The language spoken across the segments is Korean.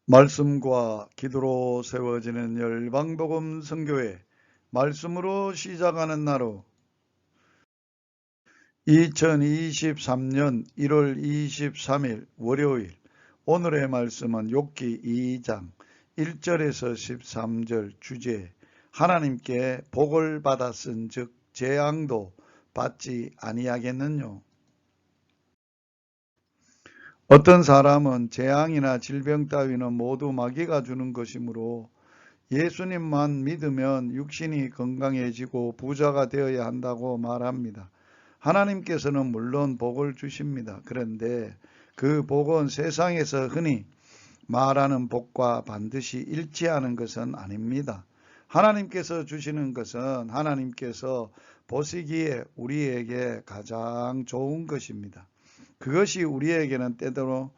말씀과 기도로 세워지는 열방복음 선교회 말씀으로 시작하는 나로 2023년 1월 23일 월요일 오늘의 말씀은 욥기 2장 1절에서 13절 주제 하나님께 복을 받았은즉 재앙도 받지 아니하겠느뇨. 어떤 사람은 재앙이나 질병 따위는 모두 마귀가 주는 것이므로 예수님만 믿으면 육신이 건강해지고 부자가 되어야 한다고 말합니다. 하나님께서는 물론 복을 주십니다. 그런데 그 복은 세상에서 흔히 말하는 복과 반드시 일치하는 것은 아닙니다. 하나님께서 주시는 것은 하나님께서 보시기에 우리에게 가장 좋은 것입니다. 그것이 우리에게는 때때로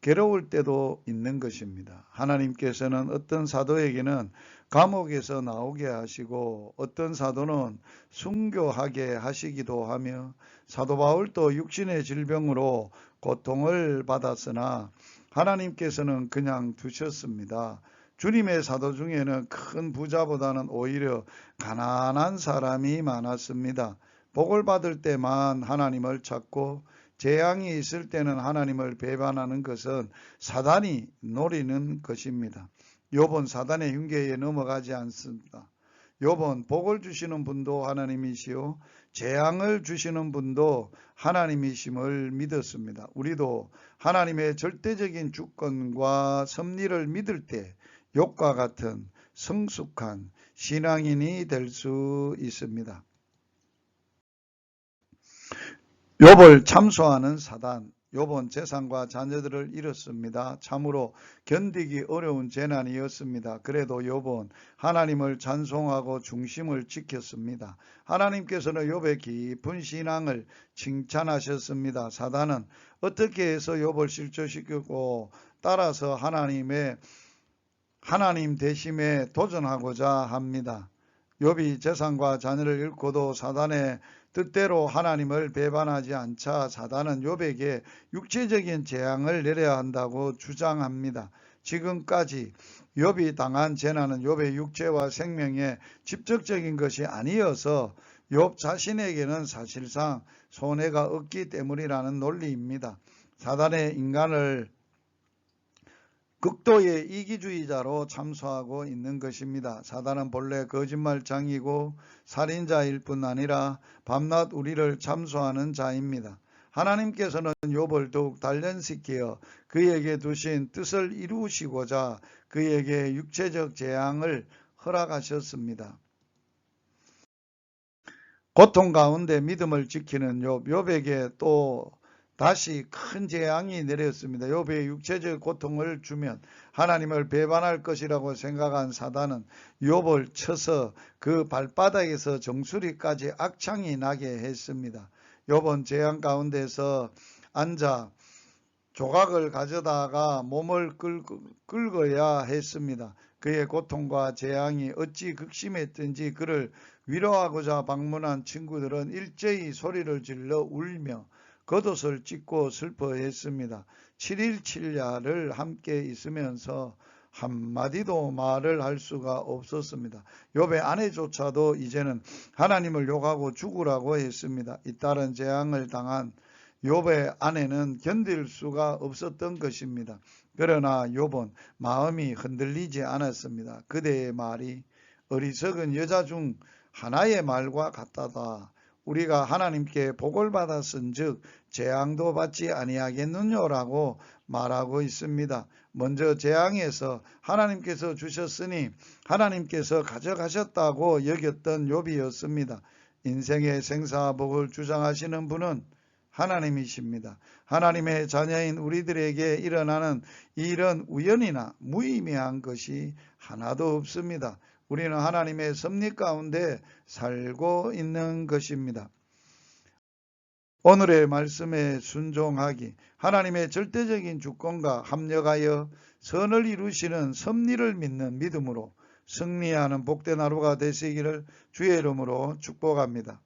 괴로울 때도 있는 것입니다. 하나님께서는 어떤 사도에게는 감옥에서 나오게 하시고 어떤 사도는 순교하게 하시기도 하며 사도 바울도 육신의 질병으로 고통을 받았으나 하나님께서는 그냥 두셨습니다. 주님의 사도 중에는 큰 부자보다는 오히려 가난한 사람이 많았습니다. 복을 받을 때만 하나님을 찾고 재앙이 있을 때는 하나님을 배반하는 것은 사단이 노리는 것입니다. 욥은 사단의 흉계에 넘어가지 않습니다. 욥은 복을 주시는 분도 하나님이시요 재앙을 주시는 분도 하나님이심을 믿었습니다. 우리도 하나님의 절대적인 주권과 섭리를 믿을 때 욥과 같은 성숙한 신앙인이 될 수 있습니다. 욥을 참소하는 사단. 욥은 재산과 자녀들을 잃었습니다. 참으로 견디기 어려운 재난이었습니다. 그래도 욥은 하나님을 찬송하고 중심을 지켰습니다. 하나님께서는 욥의 깊은 신앙을 칭찬하셨습니다. 사단은 어떻게 해서 욥을 실족시키고 따라서 하나님 대심에 도전하고자 합니다. 욥이 재산과 자녀를 잃고도 사단의 뜻대로 하나님을 배반하지 않자 사단은 욥에게 육체적인 재앙을 내려야 한다고 주장합니다. 지금까지 욥이 당한 재난은 욥의 육체와 생명에 직접적인 것이 아니어서 욥 자신에게는 사실상 손해가 없기 때문이라는 논리입니다. 사단의 인간을 극도의 이기주의자로 참소하고 있는 것입니다. 사단은 본래 거짓말장이고 살인자일 뿐 아니라 밤낮 우리를 참소하는 자입니다. 하나님께서는 욥을 더욱 단련시켜 그에게 두신 뜻을 이루시고자 그에게 육체적 재앙을 허락하셨습니다. 고통 가운데 믿음을 지키는 욥에게 또 다시 큰 재앙이 내렸습니다. 욥의 육체적 고통을 주면 하나님을 배반할 것이라고 생각한 사단은 욥을 쳐서 그 발바닥에서 정수리까지 악창이 나게 했습니다. 욥은 재앙 가운데서 앉아 조각을 가져다가 몸을 긁어야 했습니다. 그의 고통과 재앙이 어찌 극심했든지 그를 위로하고자 방문한 친구들은 일제히 소리를 질러 울며 겉옷을 찢고 슬퍼했습니다. 7일 7야를 함께 있으면서 한마디도 말을 할 수가 없었습니다. 욥의 아내조차도 이제는 하나님을 욕하고 죽으라고 했습니다. 잇따른 재앙을 당한 욥의 아내는 견딜 수가 없었던 것입니다. 그러나 욥은 마음이 흔들리지 않았습니다. 그대의 말이 어리석은 여자 중 하나의 말과 같다다. 우리가 하나님께 복을 받았은즉 재앙도 받지 아니하겠느냐라고 말하고 있습니다. 먼저 재앙에서 하나님께서 주셨으니 하나님께서 가져가셨다고 여겼던 욥이었습니다. 인생의 생사복을 주장하시는 분은 하나님이십니다. 하나님의 자녀인 우리들에게 일어나는 이런 우연이나 무의미한 것이 하나도 없습니다. 우리는 하나님의 섭리 가운데 살고 있는 것입니다. 오늘의 말씀에 순종하기, 하나님의 절대적인 주권과 합력하여 선을 이루시는 섭리를 믿는 믿음으로 승리하는 복된 하루가 되시기를 주의 이름으로 축복합니다.